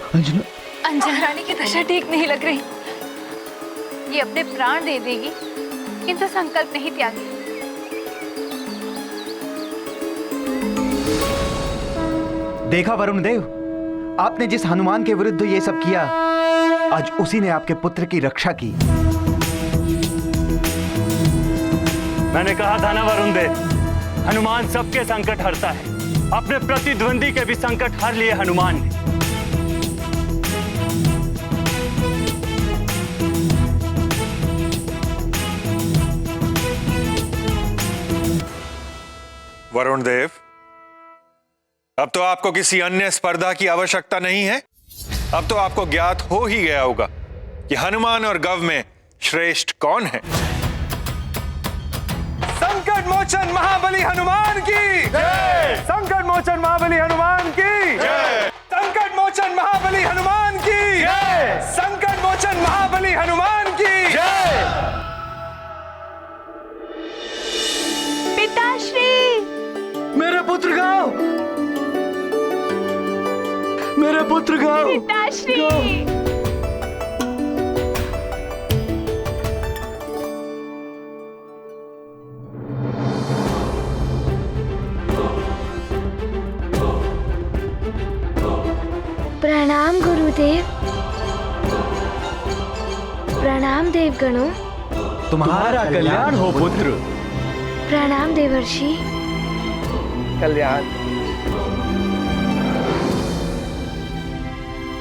अंजना, अंजना रानी की दशा ठीक नहीं लग रही। ये अपने प्राण दे देगी किंतु संकल्प नहीं त्यागी। देखा वरुण देव, आपने जिस हनुमान के विरुद्ध ये सब किया, आज उसी ने आपके पुत्र की रक्षा की। मैंने कहा था ना वरुण देव, हनुमान सबके संकट हरता है। अपने प्रतिद्वंदी के भी संकट हर लिए हनुमान ने। वरुण देव, अब तो आपको किसी अन्य स्पर्धा की आवश्यकता नहीं है। अब तो आपको ज्ञात हो ही गया होगा कि हनुमान और गव में श्रेष्ठ कौन है। संकट मोचन महाबली हनुमान की जय। संकट मोचन महाबली हनुमान की जय। संकट मोचन महाबली हनुमान की जय। संकट मोचन महाबली हनुमान की जय। पिताश्री, मेरे पुत्र गाओ, मेरे पुत्र गाओ, पिताश्री। प्रणाम गुरुदेव। प्रणाम देवगणों। तुम्हारा कल्याण हो पुत्र। प्रणाम देवर्षि। कल्याण।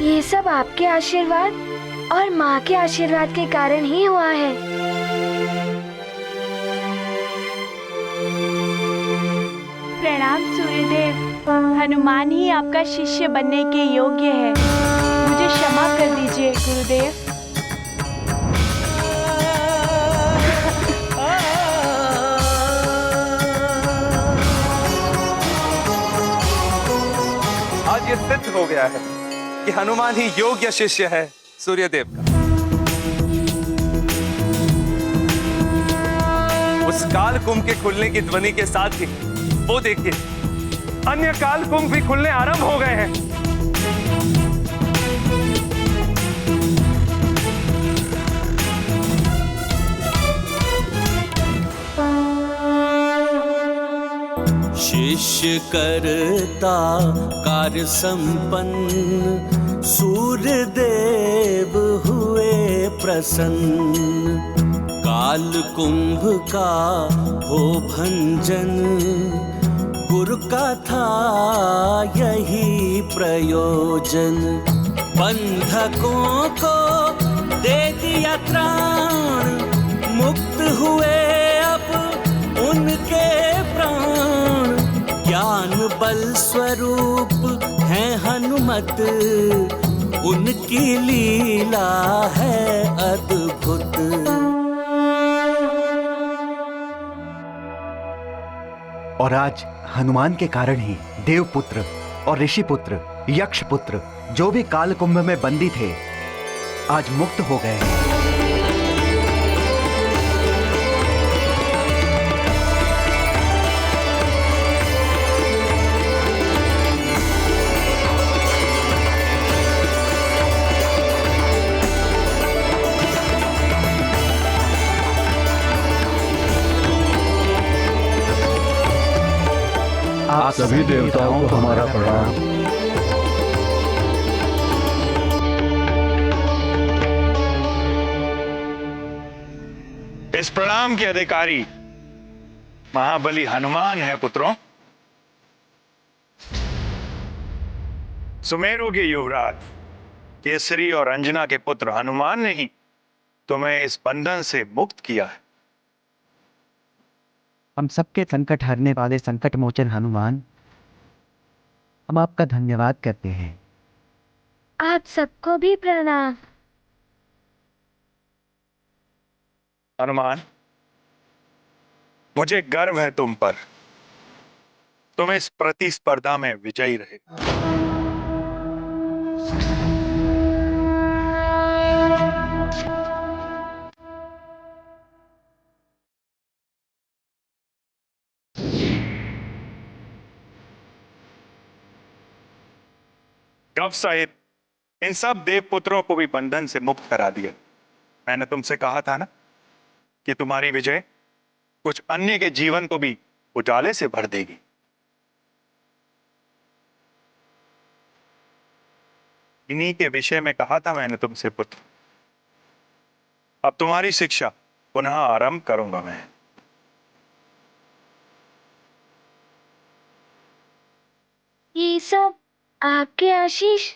ये सब आपके आशीर्वाद और माँ के आशीर्वाद के कारण ही हुआ है। प्रणाम सूर्यदेव। हनुमान ही आपका शिष्य बनने के योग्य है। मुझे क्षमा कर दीजिए गुरुदेव। आज ये सिद्ध हो गया है कि हनुमान ही योग्य शिष्य है सूर्यदेव का। उस काल कुंभ के खुलने की ध्वनि के साथ ही वो देखिए, अन्य काल कुंभ भी खुलने आरंभ हो गए हैं। शिष्य करता कार्य संपन्न, सूर्य देव हुए प्रसन्न। काल कुंभ का हो भंजन, गुरु का था यही प्रयोजन। बंधकों को दे दिया त्राण, मुक्त हुए अब उनके प्राण। ज्ञान बल स्वरूप है हनुमत, उनकी लीला है अद्भुत। और आज हनुमान के कारण ही देवपुत्र और ऋषिपुत्र, यक्षपुत्र जो भी काल कुंभ में बंदी थे, आज मुक्त हो गए हैं। आप सभी देवताओं को हमारा प्रणाम। इस प्रणाम के अधिकारी महाबली हनुमान है पुत्रों। सुमेरु के युवराज केसरी और अंजना के पुत्र हनुमान ने ही तुम्हें इस बंधन से मुक्त किया है। हम सबके संकट हरने वाले संकट मोचन हनुमान, हम आपका धन्यवाद करते हैं। आप सबको भी प्रणाम। हनुमान, मुझे गर्व है तुम पर। तुम इस प्रतिस्पर्धा में विजयी रहे। गव साहिब, इन सब देवपुत्रों को भी बंधन से मुक्त करा दिया। मैंने तुमसे कहा था ना कि तुम्हारी विजय कुछ अन्य के जीवन को भी उजाले से भर देगी। इन्हीं के विषय में कहा था मैंने तुमसे पुत्र। अब तुम्हारी शिक्षा पुनः आरंभ करूंगा मैं। ये सब आपके आशीष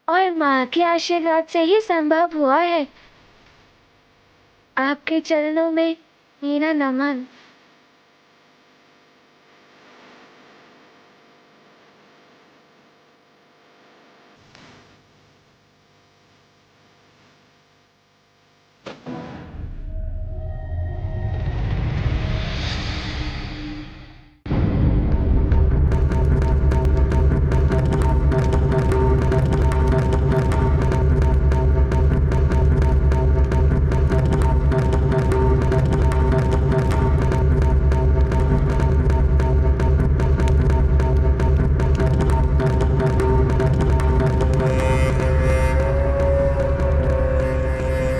और माँ के आशीर्वाद से ही संभव हुआ है। आपके चरणों में मेरा नमन।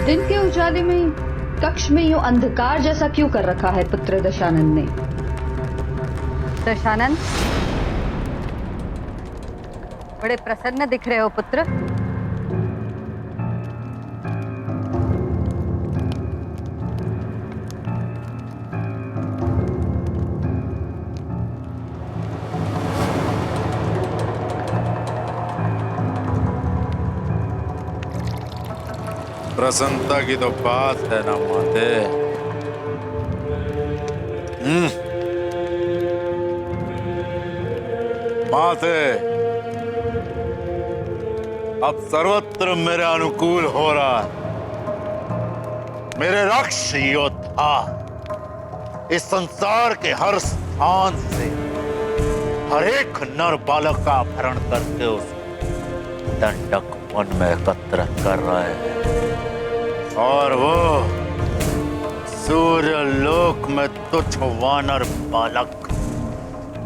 दिन के उजाले में कक्ष में यूं अंधकार जैसा क्यों कर रखा है पुत्र दशानंद ने? दशानंद, बड़े प्रसन्न दिख रहे हो पुत्र। प्रसन्नता की तो बात है ना माते। माते, अब सर्वत्र मेरे अनुकूल हो रहा है। मेरे रक्ष योद्धा इस संसार के हर स्थान से हर एक नर बालक का अपहरण करके उस दंडक वन में एकत्र कर रहे हैं, और वो सूर्य लोक में तुच्छ वानर बालक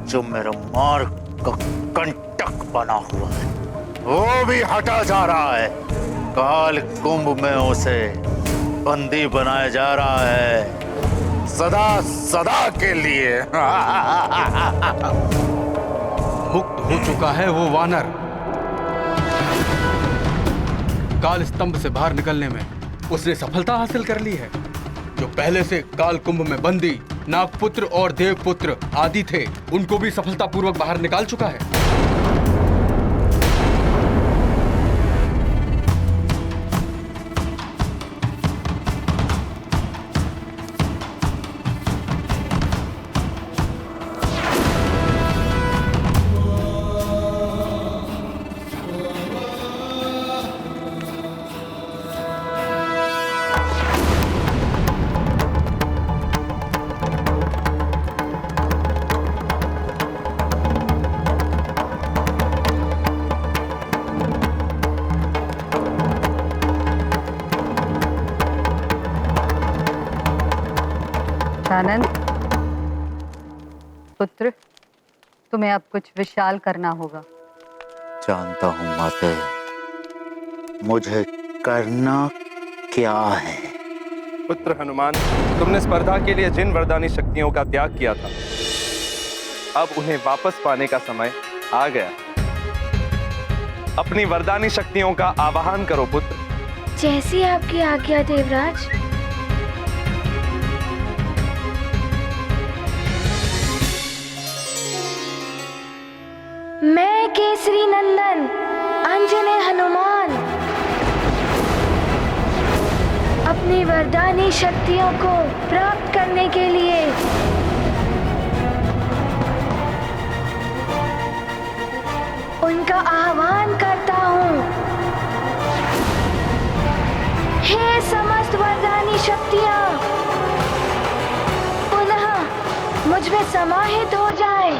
जो मेरे मार्ग का कंटक बना हुआ है, वो भी हटा जा रहा है। काल कुंभ में उसे बंदी बनाया जा रहा है, सदा सदा के लिए। मुक्त हो चुका है वो वानर। काल स्तंभ से बाहर निकलने में उसने सफलता हासिल कर ली है। जो पहले से काल कुंभ में बंदी नागपुत्र और देवपुत्र आदि थे, उनको भी सफलतापूर्वक बाहर निकाल चुका है। आनंद पुत्र, तुम्हें अब कुछ विशाल करना होगा। जानता हूं माते, मुझे करना क्या है। पुत्र हनुमान, तुमने स्पर्धा के लिए जिन वरदानी शक्तियों का त्याग किया था, अब उन्हें वापस पाने का समय आ गया। अपनी वरदानी शक्तियों का आवाहन करो पुत्र। जैसी आपकी आज्ञा देवराज। मैं केसरी नंदन अंजने हनुमान अपनी वरदानी शक्तियों को प्राप्त करने के लिए उनका आह्वान करता हूँ। हे समस्त वरदानी शक्तियाँ, पुनः में समाहित हो जाए।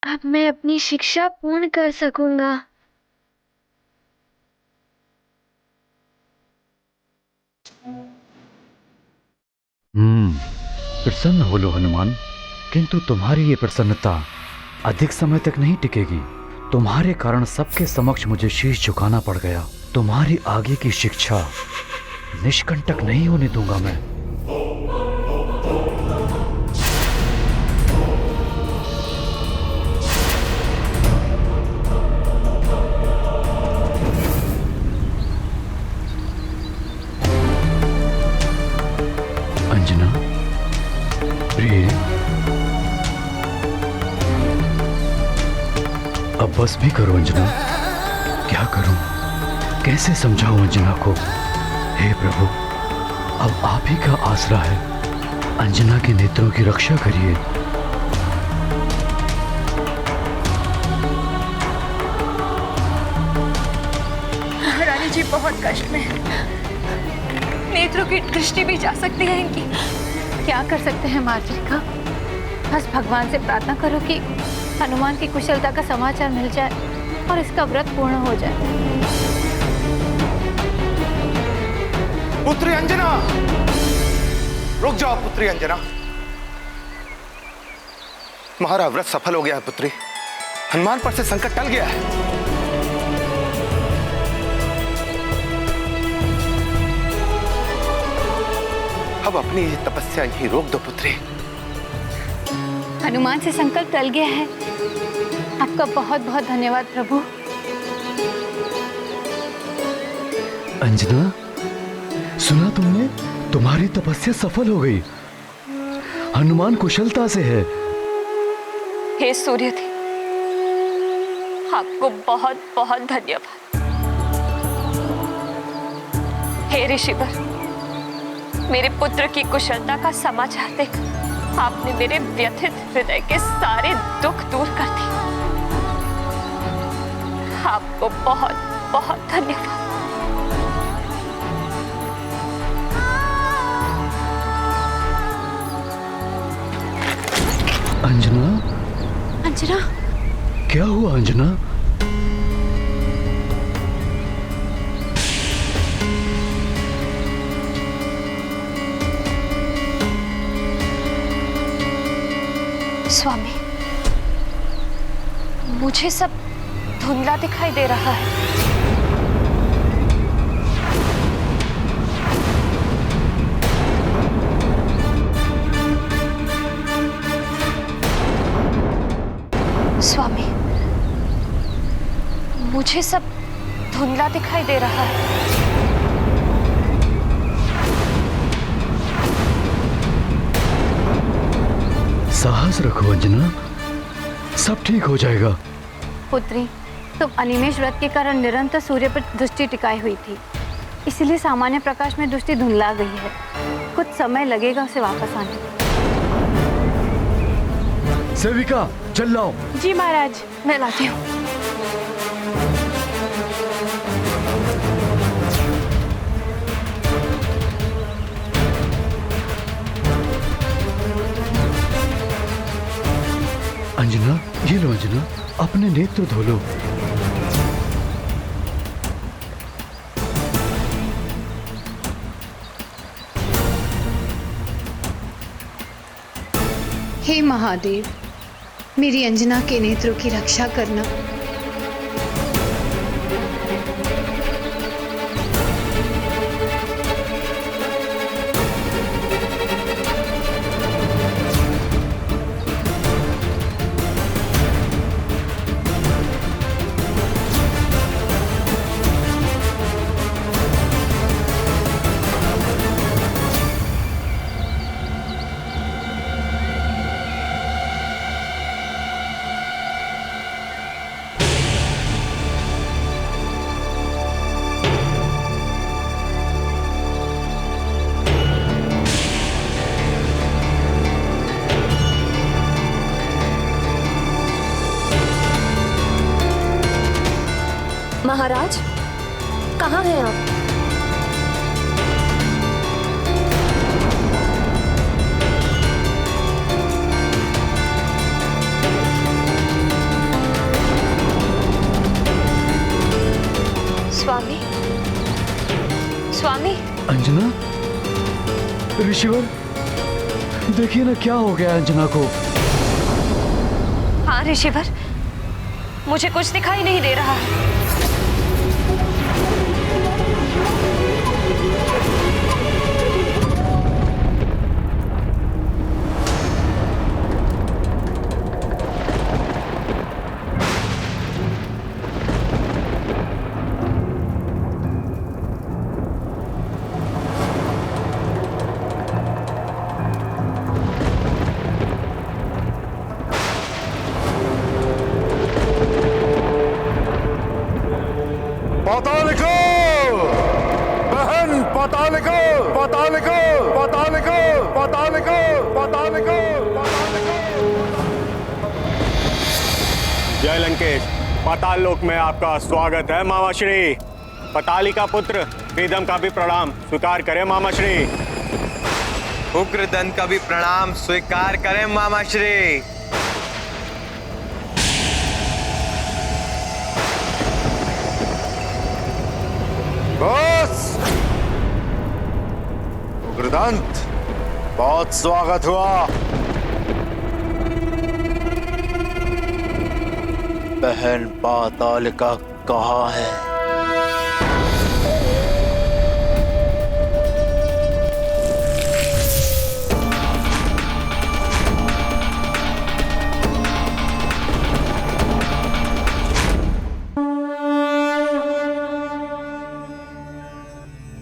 अब मैं अपनी शिक्षा पूर्ण कर सकूंगा। प्रसन्न हो लो हनुमान, किंतु तुम्हारी ये प्रसन्नता अधिक समय तक नहीं टिकेगी। तुम्हारे कारण सबके समक्ष मुझे शीश झुकाना पड़ गया। तुम्हारी आगे की शिक्षा निष्कंटक नहीं होने दूंगा मैं। अंजना, प्रिय, अब बस भी करो अंजना। क्या करूं, कैसे समझाऊं अंजना को? हे प्रभु, अब आप ही का आसरा है। अंजना के नेत्रों की रक्षा करिए। रानी जी बहुत कष्ट में है। नेत्रों की दृष्टि भी जा सकती है इनकी। क्या कर सकते हैं मातृका? बस भगवान से प्रार्थना करो कि हनुमान की कुशलता का समाचार मिल जाए और इसका व्रत पूर्ण हो जाए। पुत्री अंजना, रुक जाओ पुत्री अंजना। तुम्हारा व्रत सफल हो गया है पुत्री। हनुमान पर से संकट टल गया है। अब अपनी ये तपस्या यही रोक दो पुत्री। हनुमान से संकल्प टल गया है। आपका बहुत बहुत धन्यवाद प्रभु। अंजना, सुना तुमने? तुम्हारी तपस्या सफल हो गई। हनुमान कुशलता से है। हे सूर्यदेव, आपको बहुत बहुत धन्यवाद। हे ऋषिवर, मेरे पुत्र की कुशलता का समाचार देकर आपने मेरे व्यथित हृदय के सारे दुख दूर कर दिए। आपको बहुत बहुत धन्यवाद। अंजना, अंजना, क्या हुआ अंजना? स्वामी, मुझे सब धुंधला दिखाई दे रहा है। स्वामी, मुझे सब धुंधला दिखाई दे रहा है। साहस रखो अंजना, सब ठीक हो जाएगा। पुत्री, तुम अनिमेष व्रत के कारण निरंतर सूर्य पर दृष्टि टिकाई हुई थी, इसलिए सामान्य प्रकाश में दृष्टि धुंधला गई है। कुछ समय लगेगा उसे वापस आने में। सेविका, चल लाओ। जी महाराज। मैं लाती हूँ। लो अंजना, अपने नेत्र धो लो। हे महादेव, मेरी अंजना के नेत्रों की रक्षा करना। महाराज, कहाँ हैं आप? स्वामी, स्वामी। अंजना, ऋषिवर, देखिए ना क्या हो गया अंजना को। हाँ ऋषिवर, मुझे कुछ दिखाई नहीं दे रहा है। पातालिको, बहन पातालिको, पातालिको, पातालिको, पातालिको, पातालिको, पातालिको। जय लंकेश, पाताल लोक में आपका स्वागत है मामा श्री। पताली का पुत्र प्रीतम का भी प्रणाम स्वीकार करें मामा श्री। उग्रदंत का भी प्रणाम स्वीकार करें मामा श्री। बस उग्रदंत, बहुत स्वागत हुआ। बहन पातालिका कहाँ है?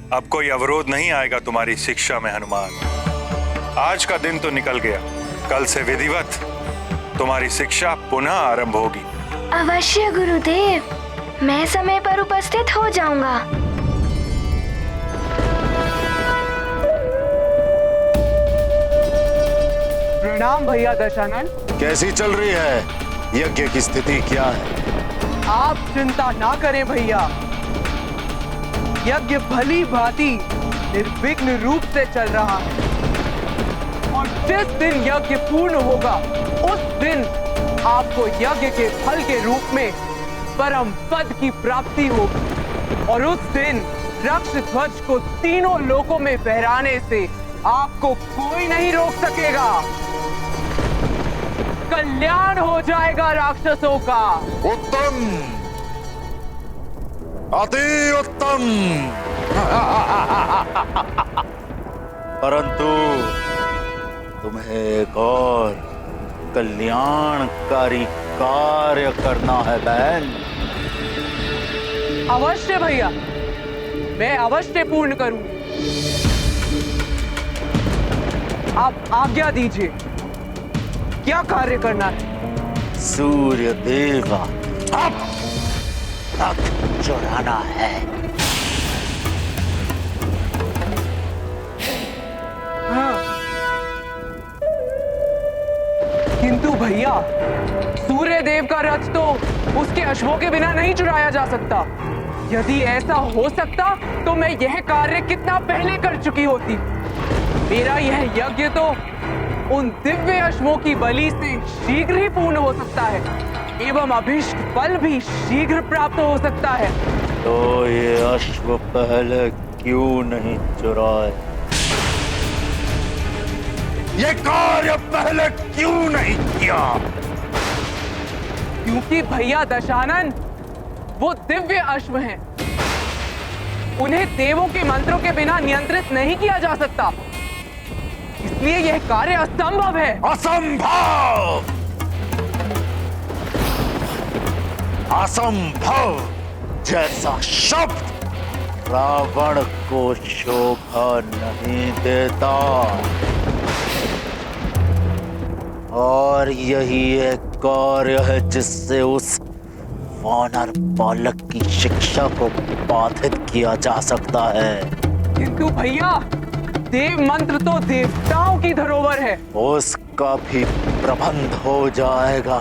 अब कोई अवरोध नहीं आएगा तुम्हारी शिक्षा में हनुमान। आज का दिन तो निकल गया, कल से विधिवत तुम्हारी शिक्षा पुनः आरंभ होगी। अवश्य गुरुदेव, मैं समय पर उपस्थित हो जाऊंगा। प्रणाम भैया दशानन। कैसी चल रही है यज्ञ की स्थिति, क्या है? आप चिंता ना करें भैया, यज्ञ भली भांति निर्विघ्न रूप से चल रहा है और जिस दिन यज्ञ पूर्ण होगा उस दिन आपको यज्ञ के फल के रूप में परम पद की प्राप्ति होगी और उस दिन रक्ष ध्वज को तीनों लोकों में फहराने से आपको कोई नहीं रोक सकेगा। कल्याण हो जाएगा राक्षसों का। उत्तम, अति उत्तम। परंतु तुम्हें एक और कल्याणकारी कार्य करना है बहन। अवश्य भैया, मैं अवश्य पूर्ण करूंगी। आप आज्ञा दीजिए, क्या कार्य करना है? सूर्य देव का तक चुराना है। हाँ। किंतु भैया, सूर्य देव का रथ तो उसके अश्वों के बिना नहीं चुराया जा सकता। यदि ऐसा हो सकता तो मैं यह कार्य कितना पहले कर चुकी होती। मेरा यह यज्ञ तो उन दिव्य अश्वों की बलि से शीघ्र ही पूर्ण हो सकता है। एवं अभीष्ट फल भी शीघ्र प्राप्त हो सकता है। तो ये अश्व पहले क्यों नहीं चुराए? ये कार्य पहले क्यों नहीं किया? क्योंकि भैया दशानन, वो दिव्य अश्व हैं। उन्हें देवों के मंत्रों के बिना नियंत्रित नहीं किया जा सकता, इसलिए यह कार्य असंभव है। असंभव! असंभव जैसा शब्द रावण को शोभा नहीं देता, और यही एक कार्य है जिससे उस वानर बालक की शिक्षा को बाधित किया जा सकता है। किंतु भैया, देव मंत्र तो देवताओं की धरोहर है। उसका भी प्रबंध हो जाएगा।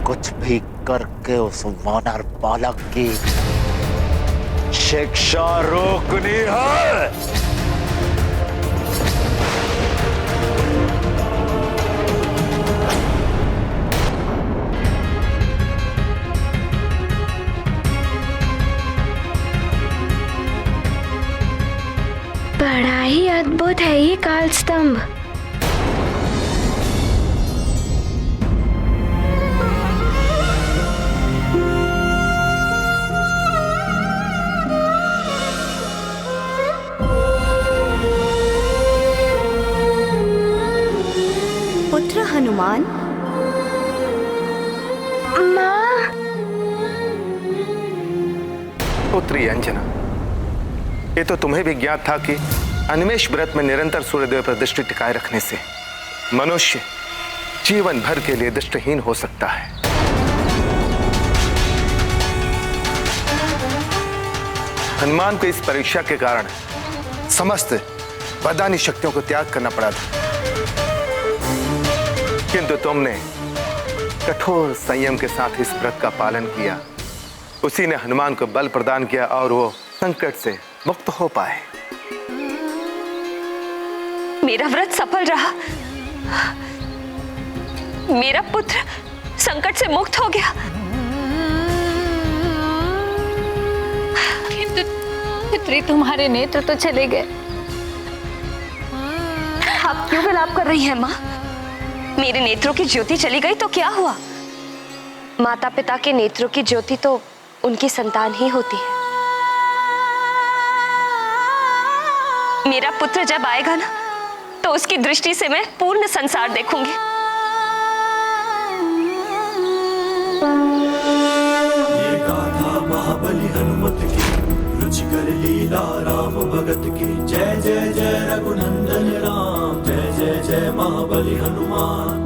कुछ भी करके उस वानर बालक की शिक्षा रोकनी है। बड़ा ही अद्भुत है ये काल स्तंभ। पुत्र हनुमान, माँ। पुत्री अंजना, ये तो तुम्हें भी ज्ञात था कि अनिमेष व्रत में निरंतर सूर्यदेव पर दृष्टि टिकाए रखने से मनुष्य जीवन भर के लिए दृष्टिहीन हो सकता है। हनुमान को इस परीक्षा के कारण समस्त वरदानी शक्तियों को त्याग करना पड़ा था, किंतु तुमने कठोर संयम के साथ इस व्रत का पालन किया। उसी ने हनुमान को बल प्रदान किया और वो संकट से मुक्त हो पाए। मेरा व्रत सफल रहा, मेरा पुत्र संकट से मुक्त हो गया, किंतु पुत्री तुम्हारे नेत्र तो चले गए। आप क्यों विलाप कर रही हैं माँ? मेरे नेत्रों की ज्योति चली गई तो क्या हुआ? माता पिता के नेत्रों की ज्योति तो उनकी संतान ही होती है। मेरा पुत्र जब आएगा ना, तो उसकी दृष्टि से मैं पूर्ण संसार देखूंगी। ये गाथा महाबली हनुमत की, रुचिकर लीला राम भगत की। जय जय जय रघुनंदन राम, जय जय जय महाबली हनुमान।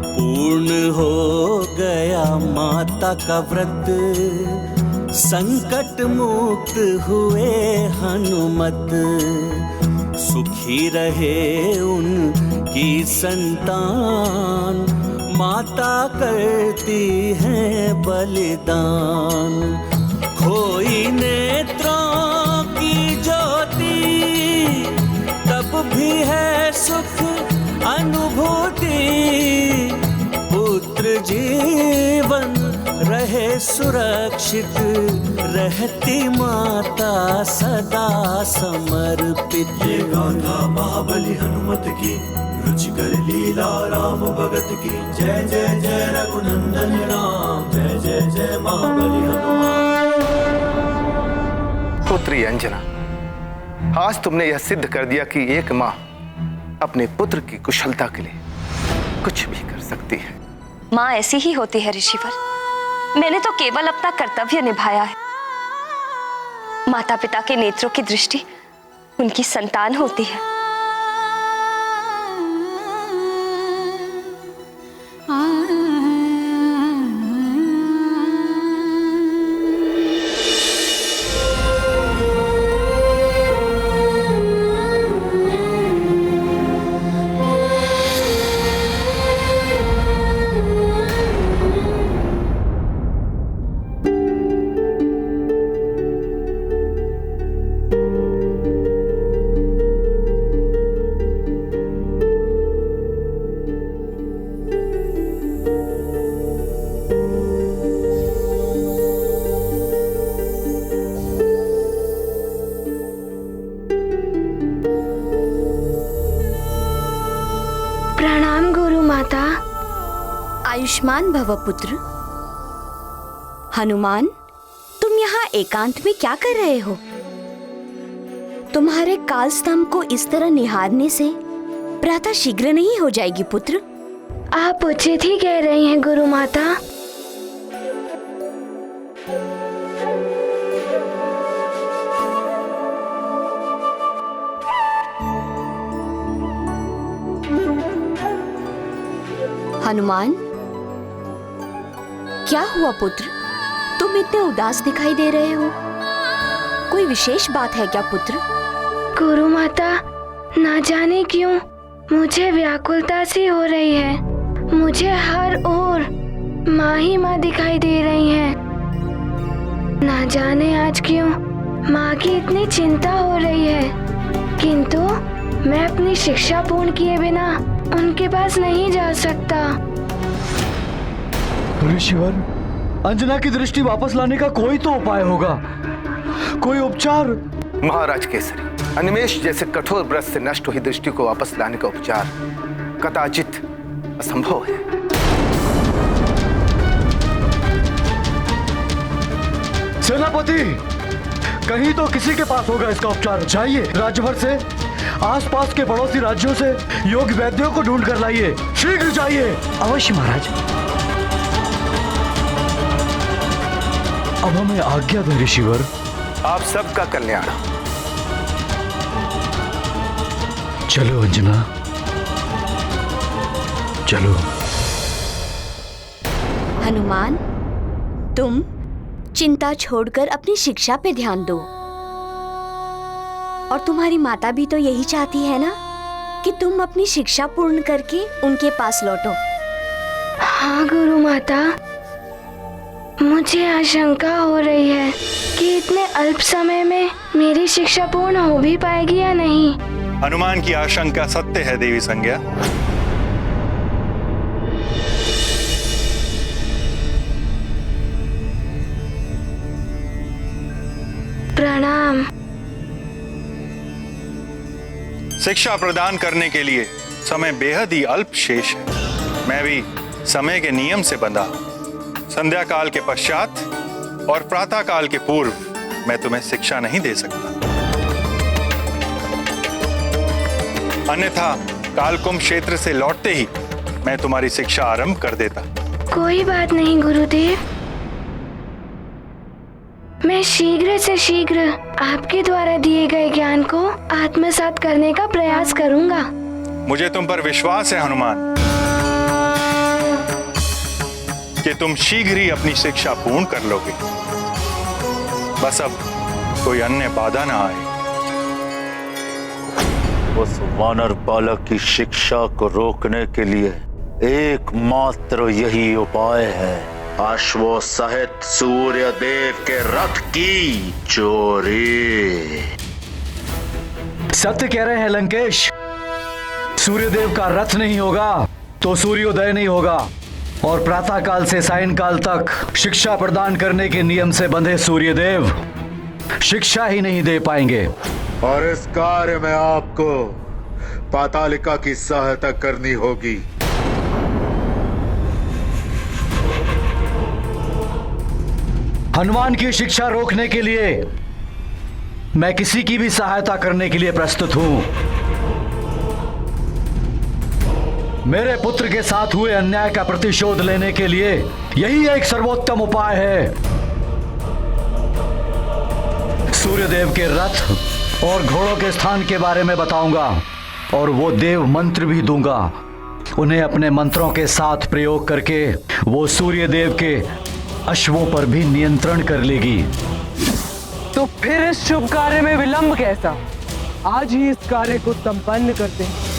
पूर्ण हो गया माता का व्रत, संकट मुक्त हुए हनुमत। सुखी रहे उनकी संतान, माता करती है बलिदान। खोई नेत्रों की ज्योति, तब भी है सुख अनुभूति। पुत्र जीवन रहे सुरक्षित, रहती माता सदा समर्पित। ये गाथा महाबली हनुमत की, रुचिकर लीला राम भगत की। जय जय जय रघुनंदन राम, जय जय जय महाबली हनुमान। पुत्री अंजना, आज तुमने यह सिद्ध कर दिया कि एक माँ अपने पुत्र की कुशलता के लिए कुछ भी कर सकती है। माँ ऐसी ही होती है ऋषिवर। मैंने तो केवल अपना कर्तव्य निभाया है। माता पिता के नेत्रों की दृष्टि उनकी संतान होती है। माता। आयुष्मान भव पुत्र। हनुमान, तुम यहाँ एकांत में क्या कर रहे हो? तुम्हारे काल स्तंभ को इस तरह निहारने से प्रातः शीघ्र नहीं हो जाएगी पुत्र। आप उचित ही कह रही हैं गुरु माता। हनुमान, क्या हुआ पुत्र? तुम इतने उदास दिखाई दे रहे हो। कोई विशेष बात है क्या पुत्र? गुरु माता, ना जाने क्यों मुझे व्याकुलता सी हो रही है। मुझे हर ओर माँ ही माँ दिखाई दे रही हैं। ना जाने आज क्यों माँ की इतनी चिंता हो रही है, किंतु मैं अपनी शिक्षा पूर्ण किए बिना उनके पास नहीं जा सकता। ऋषिवर, अंजना की दृष्टि वापस लाने का कोई तो उपाय होगा, कोई उपचार। महाराज केसरी, अनिमेष जैसे कठोर व्रत से नष्ट हुई दृष्टि को वापस लाने का उपचार कदाचित असंभव है। सेनापति, कहीं तो किसी के पास होगा इसका उपचार। चाहिए राज्य भर से, आसपास के पड़ोसी राज्यों से योग वैद्यों को ढूंढ कर लाइए, शीघ्र चाहिए। अवश्य महाराज। अब हमें आज्ञा दे ऋषिवर। आप सबका कल्याण। चलो अंजना, चलो। हनुमान, तुम चिंता छोड़कर अपनी शिक्षा पे ध्यान दो। और तुम्हारी माता भी तो यही चाहती है ना कि तुम अपनी शिक्षा पूर्ण करके उनके पास लौटो। हाँ गुरु माता, मुझे आशंका हो रही है कि इतने अल्प समय में मेरी शिक्षा पूर्ण हो भी पाएगी या नहीं। हनुमान की आशंका सत्य है देवी संज्ञा। प्रणाम। शिक्षा प्रदान करने के लिए समय बेहद ही अल्प शेष है। मैं भी समय के नियम से बंधा हूं। संध्या काल के पश्चात और प्रातः काल के पूर्व मैं तुम्हें शिक्षा नहीं दे सकता, अन्यथा कालकुंभ क्षेत्र से लौटते ही मैं तुम्हारी शिक्षा आरंभ कर देता। कोई बात नहीं गुरुदेव, मैं शीघ्र से शीघ्र आपके द्वारा दिए गए ज्ञान को आत्मसात करने का प्रयास करूंगा। मुझे तुम पर विश्वास है हनुमान कि तुम शीघ्र ही अपनी शिक्षा पूर्ण कर लोगे। बस अब कोई अन्य बाधा ना आए। उस वानर बालक की शिक्षा को रोकने के लिए एकमात्र यही उपाय है, अश्वों सहित सूर्य देव के रथ की चोरी। सत्य कह रहे हैं लंकेश, सूर्यदेव का रथ नहीं होगा तो सूर्योदय नहीं होगा, और प्रातः काल से सायंकाल तक शिक्षा प्रदान करने के नियम से बंधे सूर्यदेव शिक्षा ही नहीं दे पाएंगे। और इस कार्य में आपको पातालिका की सहायता करनी होगी। हनुमान की शिक्षा रोकने के लिए मैं किसी की भी सहायता करने के लिए प्रस्तुत हूं। मेरे पुत्र के साथ हुए अन्याय का प्रतिशोध लेने के लिए यही एक सर्वोत्तम उपाय है। सूर्यदेव के रथ और घोड़ों के स्थान के बारे में बताऊंगा, और वो देव मंत्र भी दूंगा। उन्हें अपने मंत्रों के साथ प्रयोग करके वो सूर्यदेव के अश्वों पर भी नियंत्रण कर लेगी। तो फिर इस शुभ कार्य में विलंब कैसा? आज ही इस कार्य को संपन्न करते हैं।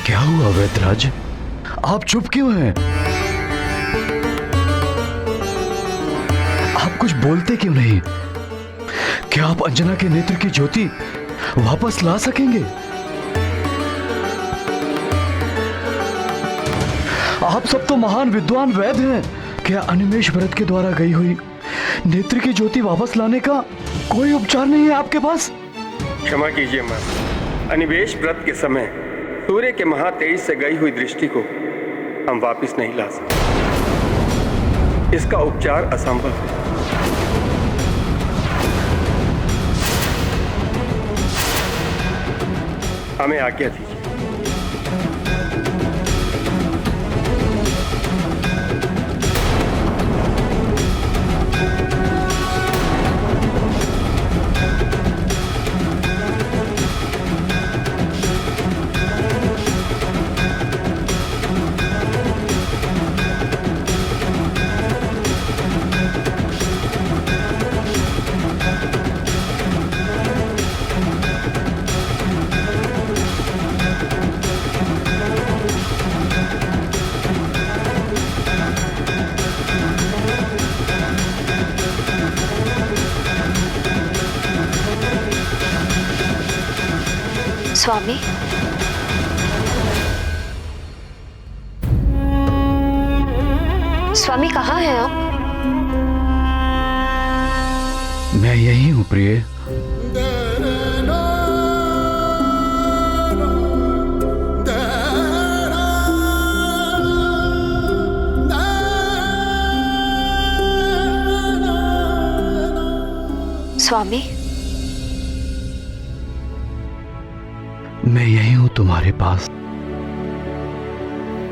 क्या हुआ वैद्यराज, आप चुप क्यों हैं? आप कुछ बोलते क्यों नहीं? क्या आप अंजना के नेत्र की ज्योति वापस ला सकेंगे? आप सब तो महान विद्वान वैद्य हैं। क्या अनिमेष व्रत के द्वारा गई हुई नेत्र की ज्योति वापस लाने का कोई उपचार नहीं है आपके पास? क्षमा कीजिए मां, अनिवेश व्रत के समय सूर्य के महातेज से गई हुई दृष्टि को हम वापस नहीं ला सकते। इसका उपचार असंभव है। हमें आज्ञा दीजिए। स्वामी, स्वामी कहाँ हैं आप? मैं यही हूं प्रिय। स्वामी, मैं यही हूं तुम्हारे पास।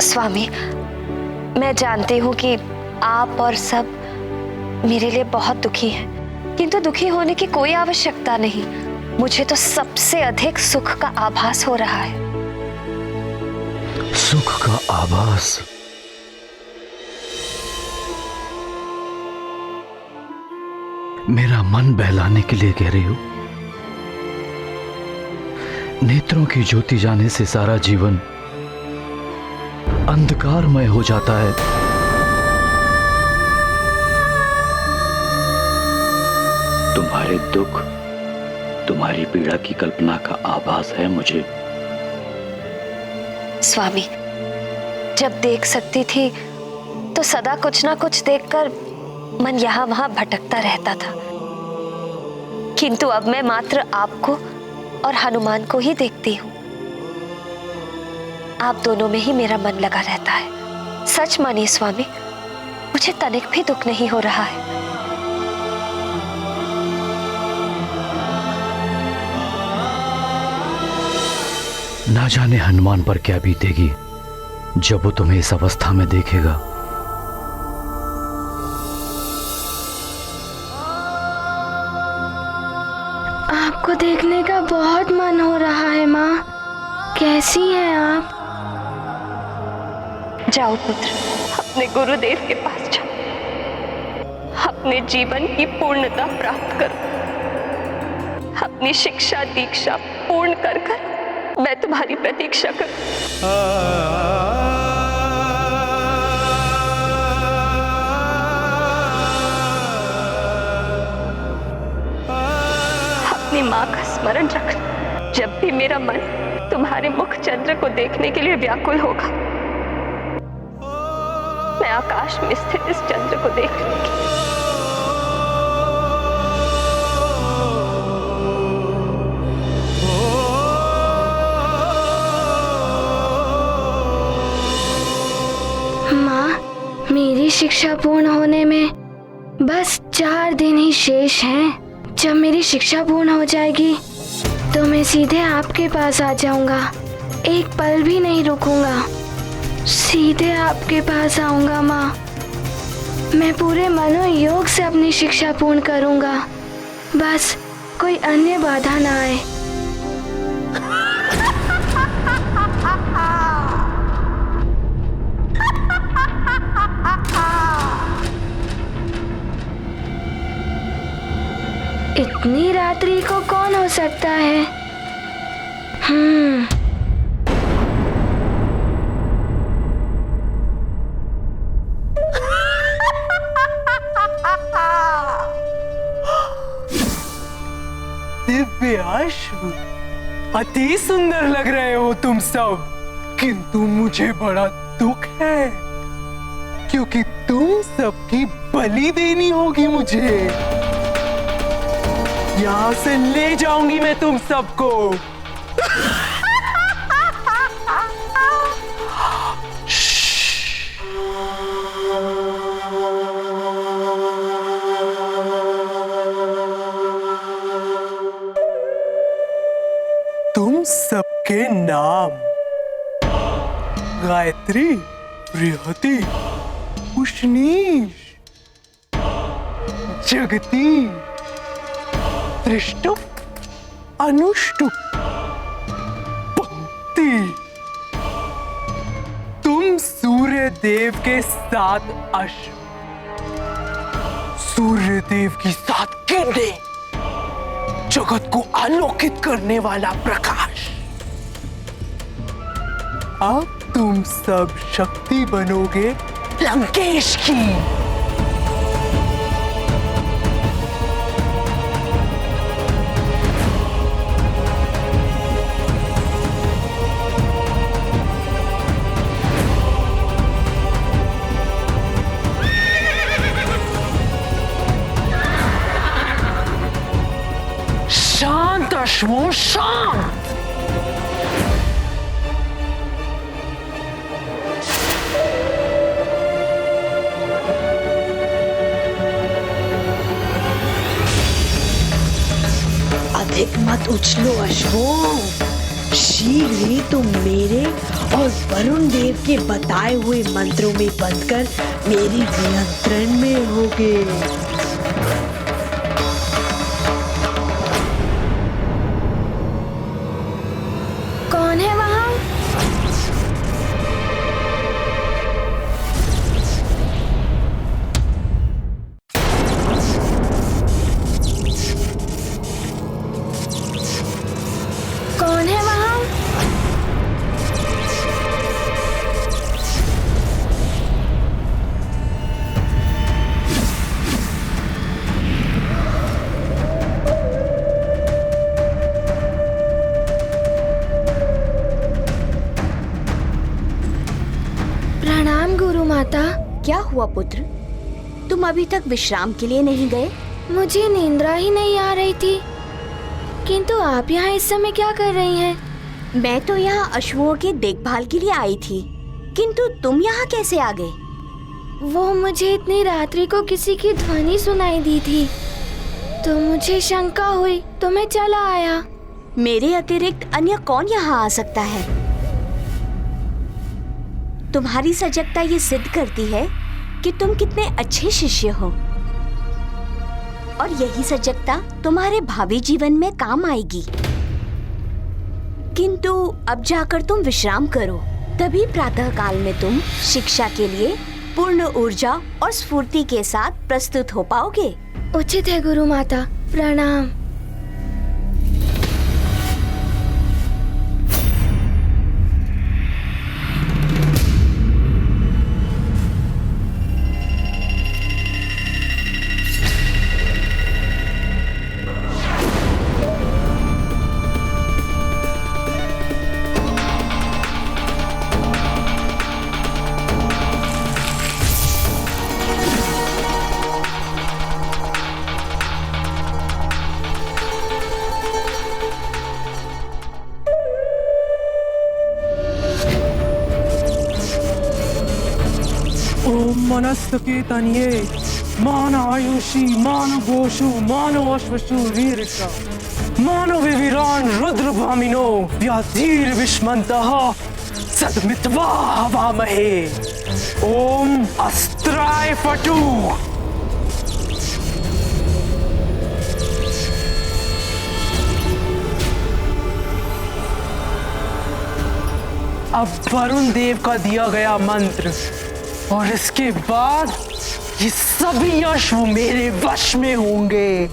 स्वामी, मैं जानती हूँ कि आप और सब मेरे लिए बहुत दुखी हैं, किंतु दुखी होने की कोई आवश्यकता नहीं। मुझे तो सबसे अधिक सुख का आभास हो रहा है। सुख का आभास? मेरा मन बहलाने के लिए कह रही हो? नेत्रों की ज्योति जाने से सारा जीवन अंधकारमय हो जाता है। तुम्हारे दुख, तुम्हारी पीड़ा की कल्पना का आभास है मुझे। स्वामी, जब देख सकती थी तो सदा कुछ ना कुछ देखकर मन यहाँ वहां भटकता रहता था, किंतु अब मैं मात्र आपको और हनुमान को ही देखती हूँ। आप दोनों में ही मेरा मन लगा रहता है। सच मानिए स्वामी, मुझे तनिक भी दुख नहीं हो रहा है। ना जाने हनुमान पर क्या बीतेगी जब वो तुम्हें इस अवस्था में देखेगा। आपको देखने का बहुत मन हो रहा है माँ। कैसी हैं आप? जाओ पुत्र, अपने गुरुदेव के पास जाओ। अपने जीवन की पूर्णता प्राप्त करो। अपनी शिक्षा दीक्षा पूर्ण कर मैं तुम्हारी प्रतीक्षा करूं। अपनी माँ का स्मरण रखना। जब भी मेरा मन तुम्हारे मुख चंद्र को देखने के लिए व्याकुल होगा, मैं आकाश में स्थित इस चंद्र को देख लूंगी। माँ, मेरी शिक्षा पूर्ण होने में बस 4 दिन ही शेष हैं। जब मेरी शिक्षा पूर्ण हो जाएगी तो मैं सीधे आपके पास आ जाऊंगा। एक पल भी नहीं रुकूंगा, सीधे आपके पास आऊंगा माँ। मैं पूरे मनोयोग से अपनी शिक्षा पूर्ण करूंगा, बस कोई अन्य बाधा ना आए। इतनी रात्रि को कौन हो सकता है? अश्व, अति सुंदर लग रहे हो तुम सब, किंतु मुझे बड़ा दुख है क्योंकि तुम सबकी बलि देनी होगी मुझे। यहां से ले जाऊंगी मैं तुम सबको। तुम सबके नाम गायत्री, बृहति, उष्णीश, जगती, त्रिष्टुप, अनुष्टुप, पंक्ति। तुम सूर्य देव के 7 अश्व, सूर्य देव की 7 किरणें, जगत को आलोकित करने वाला प्रकाश। अब तुम सब शक्ति बनोगे लंकेश की। शांत अश्वों, शांत। अधिक मत उछलो अश्वों, शीघ्र ही तुम मेरे और वरुण देव के बताए हुए मंत्रों में बंधकर मेरी नियंत्रण में होगे। कौन है वहां? कौन है वहां? प्रणाम गुरु माता। क्या हुआ पुत्र, तुम अभी तक विश्राम के लिए नहीं गए? मुझे नींद्रा ही नहीं आ रही थी, किंतु आप यहाँ इस समय क्या कर रही हैं? मैं तो यहाँ अश्वों के देखभाल के लिए आई थी, किंतु तुम यहाँ कैसे आ गए? वो मुझे इतनी रात्रि को किसी की ध्वनि सुनाई दी थी, तो मुझे शंका हुई तो मैं चला आया। मेरे अतिरिक्त अन्य कौन यहाँ आ सकता है? तुम्हारी सजगता ये सिद्ध करती है कि तुम कितने अच्छे शिष्य हो, और यही सजगता तुम्हारे भावी जीवन में काम आएगी। किंतु अब जाकर तुम विश्राम करो, तभी प्रातः काल में तुम शिक्षा के लिए पूर्ण ऊर्जा और स्फूर्ति के साथ प्रस्तुत हो पाओगे। उचित है गुरु माता, प्रणाम। ओम मनस्तके तन्ये मान आयुषी मान गोषु मानो अश्वशु रीरिषा मानो विविरान रुद्र भामिनो व्याधीर विष्मन्तः सद्मित्वा हवामहे। ओम अस्त्राय फटू। अब वरुण देव का दिया गया मंत्र, और इसके बाद ये सभी अश्व मेरे वश में होंगे।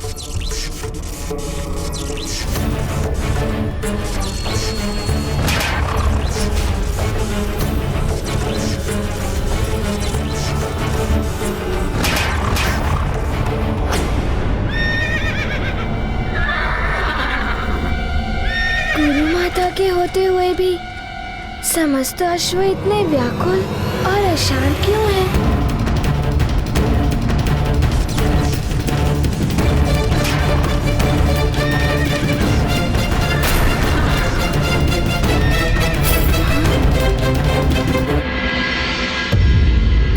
समस्त अश्व इतने व्याकुल और अशांत क्यों हैं?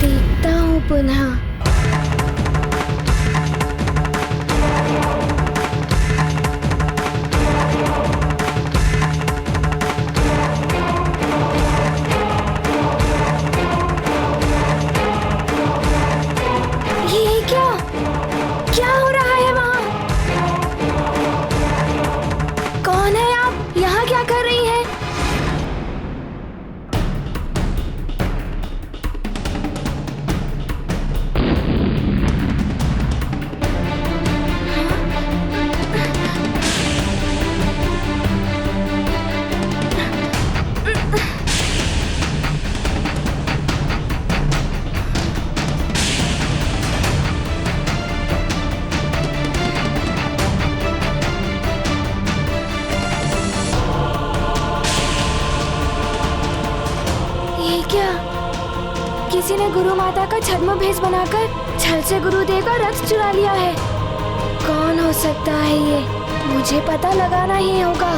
देखता हूँ पुनः। किसी ने गुरु माता का छद्म भेष बनाकर छल से गुरुदेव का रथ चुरा लिया है। कौन हो सकता है ये? मुझे पता लगाना ही होगा।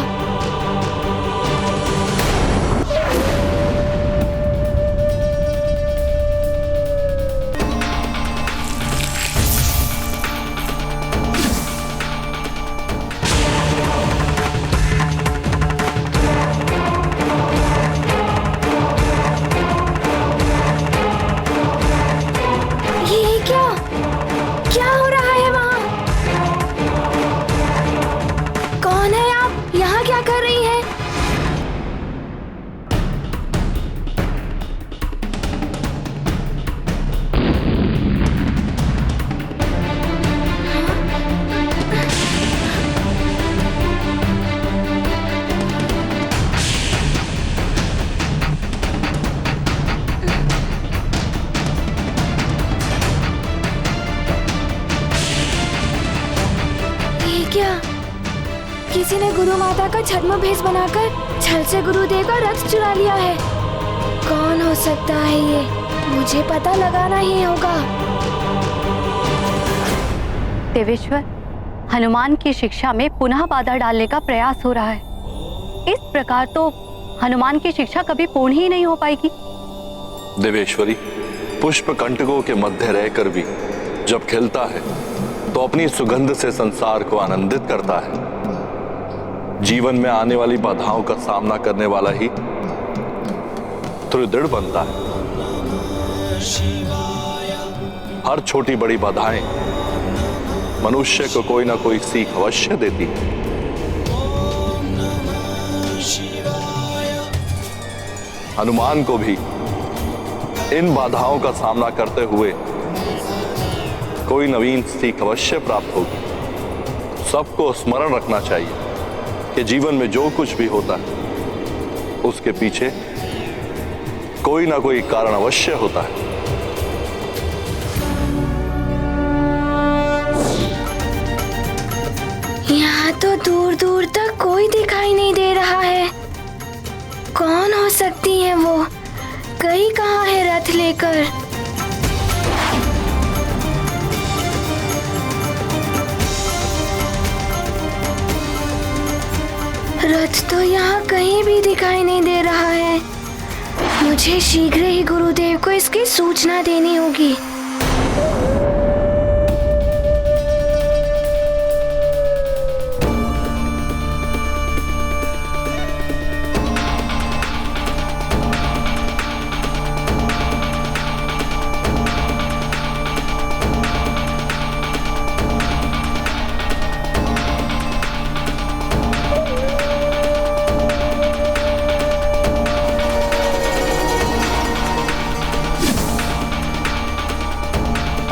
किसी ने गुरु माता का छद्म भेष बनाकर छल से गुरुदेव का रथ चुरा लिया है। कौन हो सकता है ये? मुझे पता लगाना ही होगा। देवेश्वर, हनुमान की शिक्षा में पुनः बाधा डालने का प्रयास हो रहा है। इस प्रकार तो हनुमान की शिक्षा कभी पूर्ण ही नहीं हो पाएगी। देवेश्वरी, पुष्प कंटकों के मध्य रहकर भी जब खिलता है तो अपनी सुगंध से संसार को आनंदित करता है। जीवन में आने वाली बाधाओं का सामना करने वाला ही दृढ़ बनता है। हर छोटी बड़ी बाधाएं मनुष्य को कोई ना कोई सीख अवश्य देती है। हनुमान को भी इन बाधाओं का सामना करते हुए कोई नवीन सीख अवश्य प्राप्त होगी। सबको स्मरण रखना चाहिए कि जीवन में जो कुछ भी होता है उसके पीछे कोई ना कोई कारण अवश्य होता है। यहाँ तो दूर दूर तक कोई दिखाई नहीं दे रहा है। कौन हो सकती है वो? गई कहाँ है रथ लेकर? रथ तो यहाँ कहीं भी दिखाई नहीं दे रहा है। मुझे शीघ्र ही गुरुदेव को इसकी सूचना देनी होगी।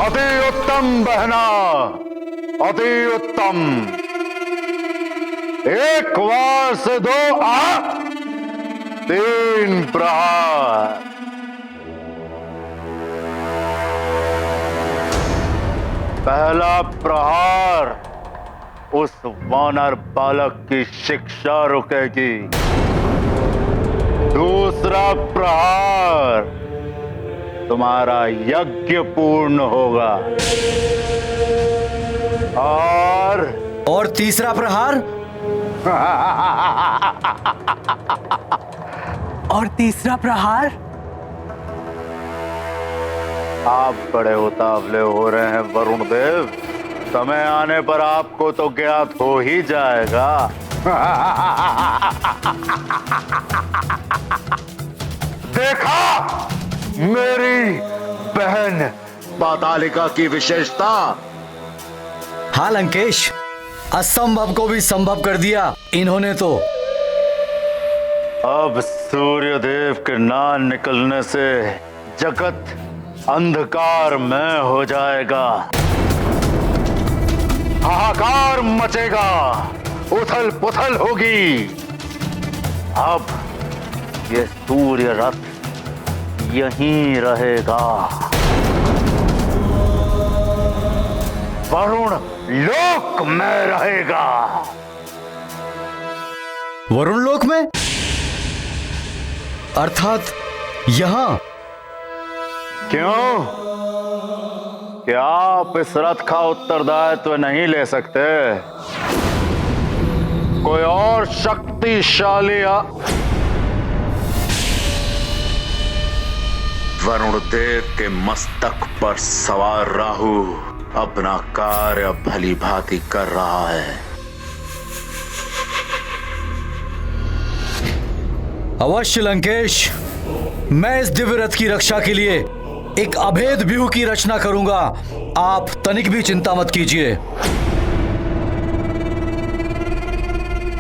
अति उत्तम बहना, अति उत्तम। एक वार से 2 3 प्रहार। पहला प्रहार उस वानर बालक की शिक्षा रुकेगी। दूसरा प्रहार तुम्हारा यज्ञ पूर्ण होगा। और तीसरा प्रहार? और तीसरा प्रहार? आप बड़े उतावले हो रहे हैं वरुण देव, समय आने पर आपको तो ज्ञात हो ही जाएगा। देखा मेरी बहन पातालिका की विशेषता? हाँ लंकेश, असंभव को भी संभव कर दिया इन्होंने तो। अब सूर्यदेव के ना निकलने से जगत अंधकारमय हो जाएगा, हाहाकार मचेगा, उथल पुथल होगी। अब ये सूर्य रथ यहीं रहेगा, वरुण लोक में रहेगा। वरुण लोक में? अर्थात यहां? क्यों? क्या आप इस रथ का उत्तरदायित्व नहीं ले सकते? कोई और शक्तिशाली वरुण देव के मस्तक पर सवार राहु अपना कार्य भली भांति कर रहा है। अवश्य लंकेश, मैं इस दिव्य रथ की रक्षा के लिए एक अभेद व्यूह की रचना करूंगा। आप तनिक भी चिंता मत कीजिए।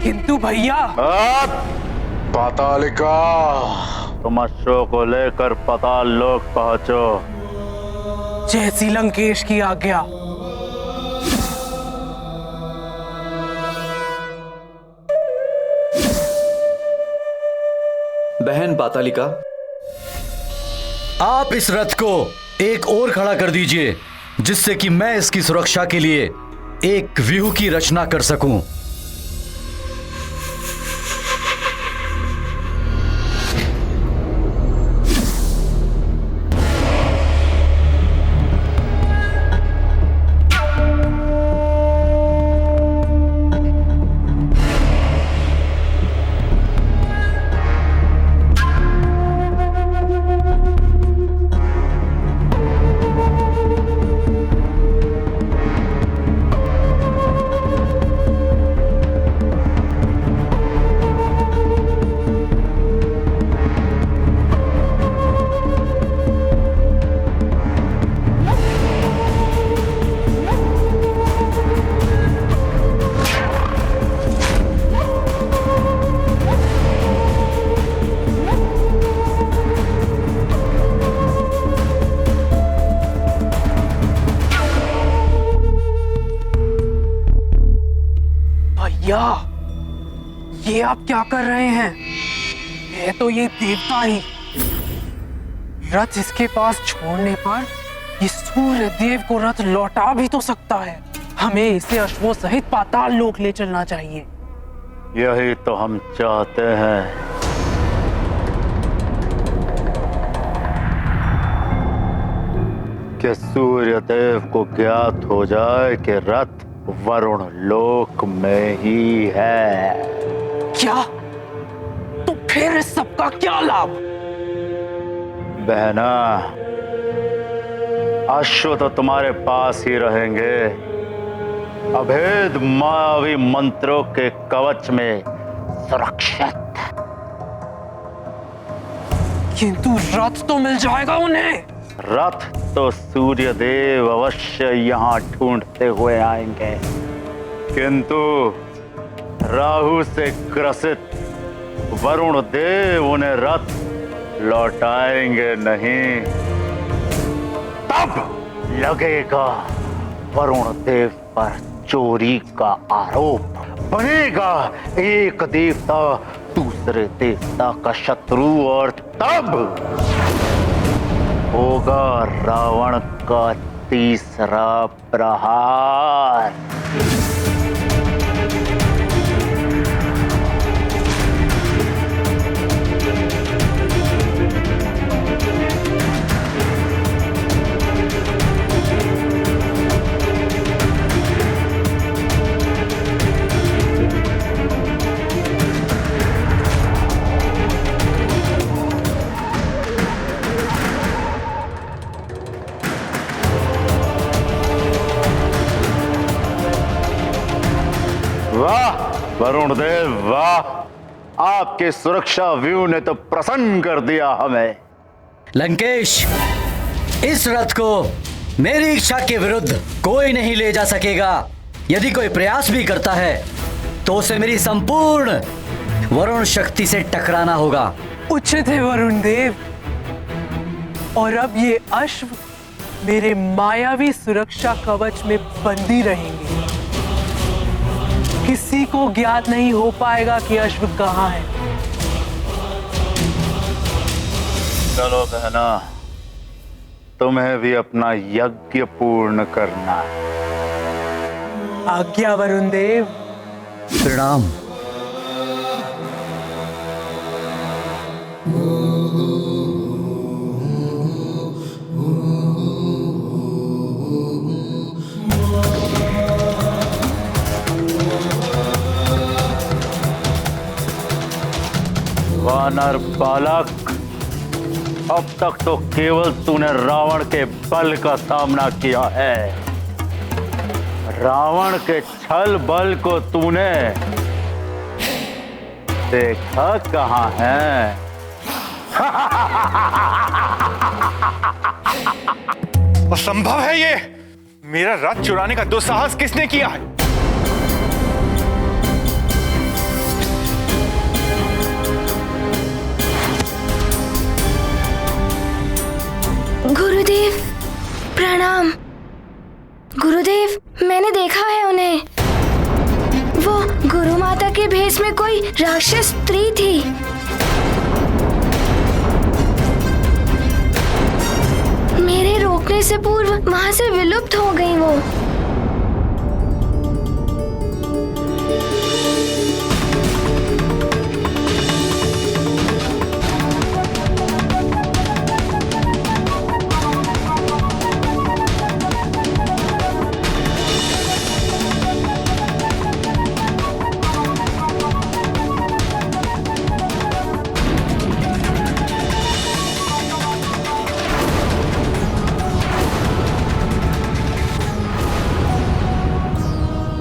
किंतु भैया, पातालिका, तुम अश्व को लेकर पाताल लोक पहुंचो। जैसी लंकेश की आज्ञा। बहन पातालिका, आप इस रथ को एक और खड़ा कर दीजिए, जिससे कि मैं इसकी सुरक्षा के लिए एक व्यूह की रचना कर सकूं। ये आप क्या कर रहे हैं? है तो ये देवता ही। रथ इसके पास छोड़ने पर ये सूर्य देव को रथ लौटा भी तो सकता है। हमें इसे अश्वों सहित पाताल लोक ले चलना चाहिए। यही तो हम चाहते हैं। कि सूर्य देव को ज्ञात हो जाए कि रथ वरुण लोक में ही है। क्या? तो फिर इस सबका क्या लाभ? बहना, अश्व तो तुम्हारे पास ही रहेंगे, अभेद मायावी मंत्रों के कवच में सुरक्षित। किंतु रथ तो मिल जाएगा उन्हें। रथ तो सूर्य देव अवश्य यहाँ ढूंढते हुए आएंगे, किंतु राहु से ग्रसित वरुण देव उन्हें रथ लौटाएंगे नहीं। तब लगेगा वरुण देव पर चोरी का आरोप, बनेगा एक देवता दूसरे देवता का शत्रु, और तब होगा रावण का तीसरा प्रहार। वरुण देव वाह, आपके सुरक्षा व्यू ने तो प्रसन्न कर दिया हमें। लंकेश, इस रथ को मेरी इच्छा के विरुद्ध कोई नहीं ले जा सकेगा। यदि कोई प्रयास भी करता है तो उसे मेरी संपूर्ण वरुण शक्ति से टकराना होगा। उचित है वरुण देव। और अब ये अश्व मेरे मायावी सुरक्षा कवच में बंदी रहेंगे। किसी को ज्ञात नहीं हो पाएगा कि अश्व कहाँ है। चलो बहना, तुम्हें भी अपना यज्ञ पूर्ण करना है। आज्ञा वरुण देव। प्रणाम। वानर बालक, अब तक तो केवल तूने रावण के बल का सामना किया है। रावण के छल बल को तूने देखा कहाँ है? असंभव है ये। मेरा रथ चुराने का दुस्साहस किसने किया है? गुरुदेव प्रणाम। गुरुदेव, मैंने देखा है उन्हें। वो गुरु माता के भेष में कोई राक्षस स्त्री थी। मेरे रोकने से पूर्व वहां से विलुप्त हो गई वो।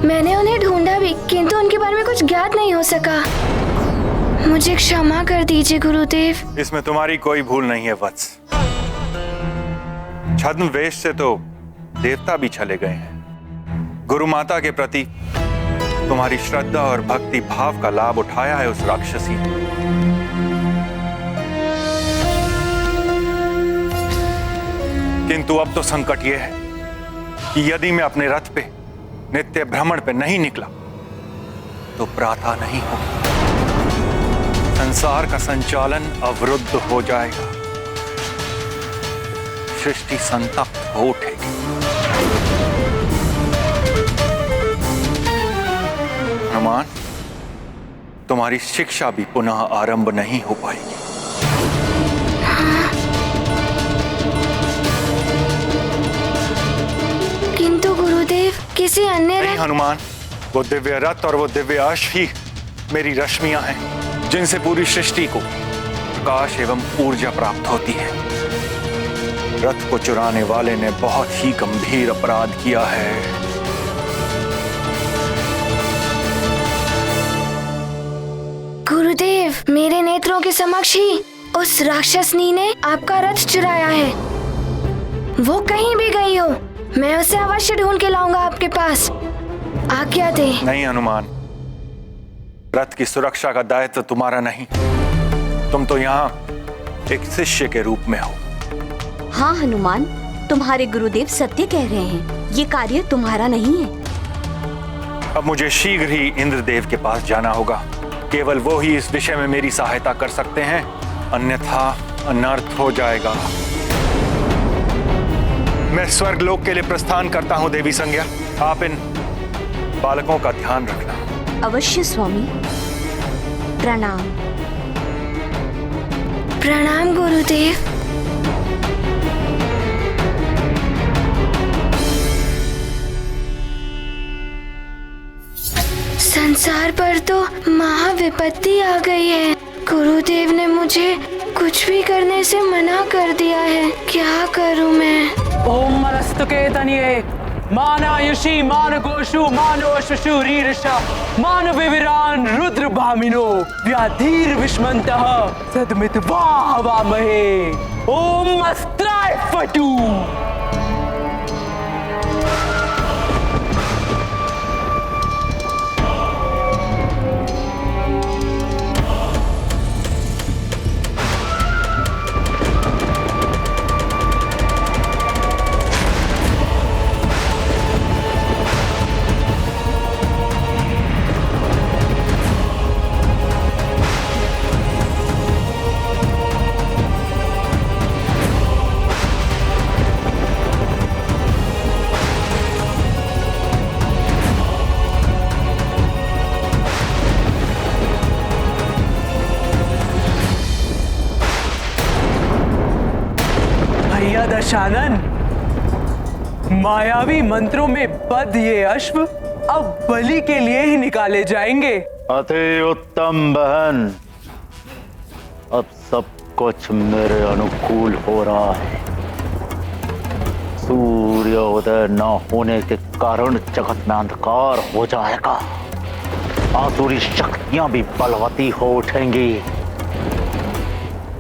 मैंने उन्हें ढूंढा भी, किंतु उनके बारे में कुछ ज्ञात नहीं हो सका। मुझे क्षमा कर दीजिए गुरुदेव। इसमें तुम्हारी कोई भूल नहीं है वत्स। छद्म वेश से तो देवता भी चले गए हैं। गुरु माता के प्रति तुम्हारी श्रद्धा और भक्ति भाव का लाभ उठाया है उस राक्षसी ने। किंतु अब तो संकट यह है कि यदि मैं अपने रथ पे नित्य भ्रमण पे नहीं निकला तो प्रातः नहीं होगी। संसार का संचालन अवरुद्ध हो जाएगा। सृष्टि संतप्त हो उठेगी। हनुमान, तुम्हारी शिक्षा भी पुनः आरंभ नहीं हो पाएगी। किंतु गुरुदेव, किसी अन्य नहीं हनुमान, वो दिव्य रथ और वो दिव्य अश्व ही मेरी रश्मियां हैं, जिनसे पूरी सृष्टि को प्रकाश एवं ऊर्जा प्राप्त होती है। रथ को चुराने वाले ने बहुत ही गंभीर अपराध किया है। गुरुदेव, मेरे नेत्रों के समक्ष ही उस राक्षसनी ने आपका रथ चुराया है। वो कहीं भी गई हो, मैं उसे अवश्य ढूंढ के लाऊंगा आपके पास। आज्ञा दे। नहीं हनुमान, रथ की सुरक्षा का दायित्व तुम्हारा नहीं। तुम तो यहाँ एक शिष्य के रूप में हो। हाँ हनुमान, तुम्हारे गुरुदेव सत्य कह रहे हैं। ये कार्य तुम्हारा नहीं है। अब मुझे शीघ्र ही इंद्रदेव के पास जाना होगा। केवल वो ही इस विषय में मेरी सहायता कर सकते हैं, अन्यथा अनर्थ हो जाएगा। मैं स्वर्गलोक के लिए प्रस्थान करता हूँ देवी संज्ञा। आप इन बालकों का ध्यान रखना। अवश्य स्वामी। प्रणाम। प्रणाम गुरुदेव। संसार पर तो महाविपत्ति आ गई है। गुरुदेव ने मुझे कुछ भी करने से मना कर दिया है। क्या करूं मैं? ओम नमस्तुके तनये मानायुषी मानकोशु मानोशुशुरीरषा मानविविरान रुद्र भामिनो व्याधीर विष्मन्तः सदमित्वा हवामहे ओम अस्त्राय फटू। दशानन, मायावी मंत्रों में बद्ध ये अश्व अब बलि के लिए ही निकाले जाएंगे। अति उत्तम बहन, अब सब कुछ मेरे अनुकूल हो रहा है। सूर्योदय न होने के कारण जगत में अंधकार हो जाएगा, आसुरी शक्तियां भी बलवती हो उठेंगी।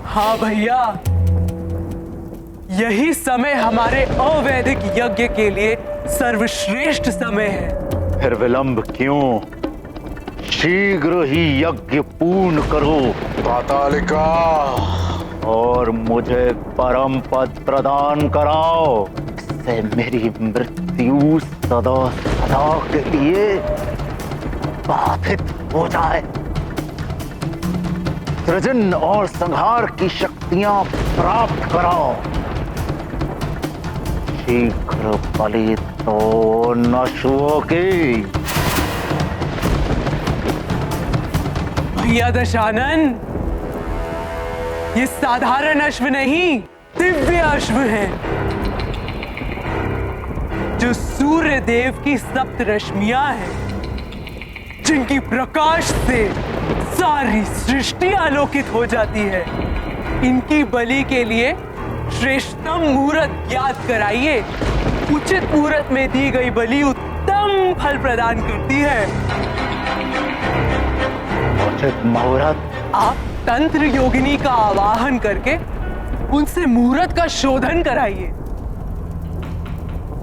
हाँ भैया, यही समय हमारे अवैधिक यज्ञ के लिए सर्वश्रेष्ठ समय है। फिर विलंब क्यों? शीघ्र ही यज्ञ पूर्ण करो पातालिका, और मुझे परम पद प्रदान कराओ, इससे मेरी मृत्यु सदा सदा के लिए बाधित हो जाए। सृजन और संहार की शक्तियां प्राप्त कराओ। शीघ्र बलि तो नशुओं की। भैया दशानन, ये साधारण अश्व नहीं, दिव्य अश्व है, जो सूर्य देव की सप्त रश्मियां हैं, जिनकी प्रकाश से सारी सृष्टि आलोकित हो जाती है। इनकी बलि के लिए श्रेष्ठतम मुहूर्त ज्ञात कराइए। उचित मुहूर्त में दी गई बलि उत्तम फल प्रदान करती है। उचित मुहूर्त? आप तंत्र योगिनी का आवाहन करके उनसे मुहूर्त का शोधन कराइए,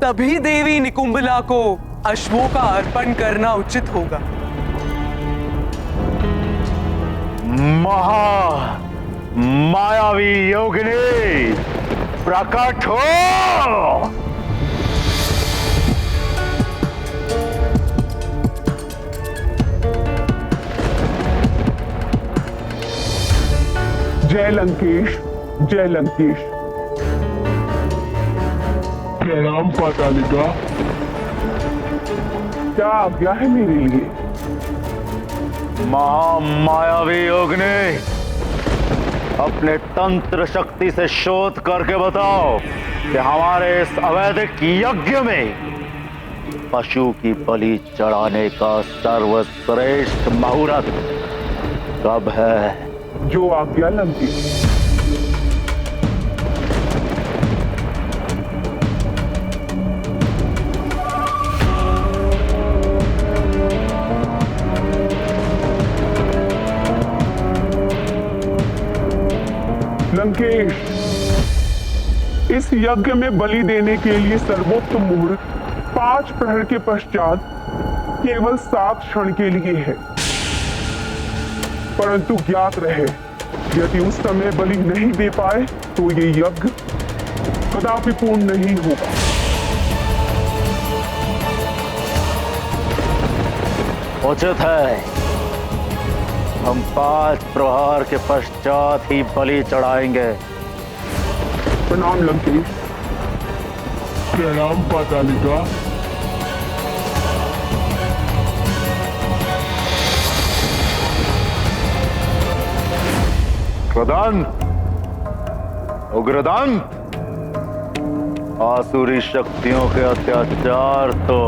तभी देवी निकुंभला को अश्वों का अर्पण करना उचित होगा। मायावी योगिनी, प्रकट हो। जय लंकेश, जय लंकेश। प्रणाम पातालिका, क्या आज्ञा है मेरे लिए? महामायावी योगिनी, अपने तंत्र शक्ति से शोध करके बताओ कि हमारे इस अवैधिक यज्ञ में पशु की बलि चढ़ाने का सर्वश्रेष्ठ मुहूर्त कब है? जो आज्ञा लंकेश। लंकेश, इस यज्ञ में बलि देने के लिए सर्वोत्तम मुहूर्त 5 प्रहर के पश्चात केवल 7 क्षण के लिए है। परंतु ज्ञात रहे, यदि उस समय बलि नहीं दे पाए तो ये यज्ञ कदापि पूर्ण नहीं होगा। उचित है, हम 5 प्रहार के पश्चात ही बलि चढ़ाएंगे। प्रणाम लंकेश। प्रणाम पातालिका। उग्रदंत, उग्रदंत, आसुरी शक्तियों के अत्याचार तो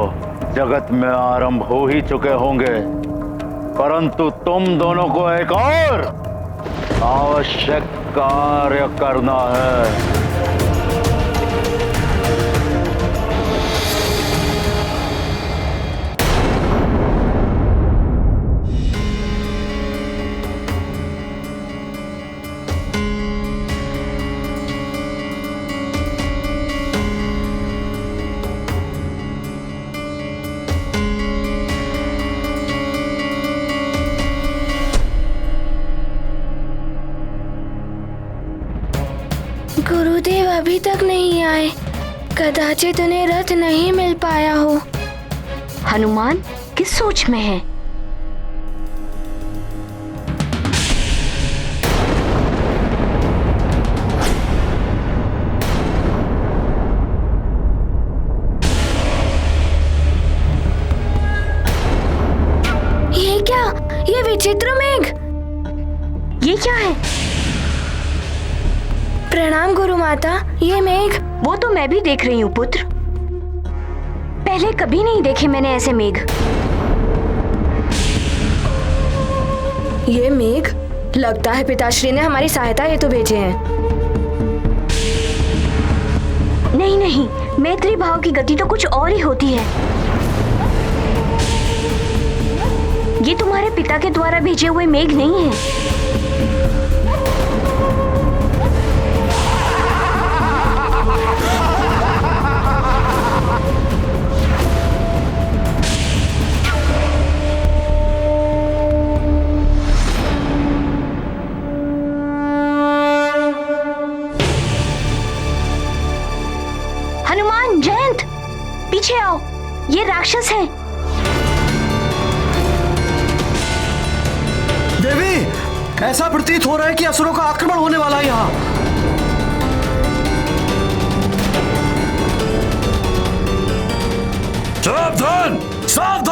जगत में आरंभ हो ही चुके होंगे, परंतु तुम दोनों को एक और आवश्यक कार्य करना है। गुरुदेव अभी तक नहीं आए। कदाचित उन्हें रथ नहीं मिल पाया हो। हनुमान किस सोच में है? ये क्या? ये विचित्र मेघ! ये क्या है? प्रणाम गुरु माता। ये मेघ। वो तो मैं भी देख रही हूँ पुत्र। पहले कभी नहीं देखे मैंने ऐसे मेघ। ये मेघ लगता है पिताश्री ने हमारी सहायता हेतु भेजे हैं। नहीं नहीं, मैत्री भाव की गति तो कुछ और ही होती है। ये तुम्हारे पिता के द्वारा भेजे हुए मेघ नहीं है। हनुमान, जयंत, पीछे आओ, ये राक्षस है। देवी, ऐसा प्रतीत हो रहा है कि असुरों का आक्रमण होने वाला है यहाँ। सावधान, सावधान।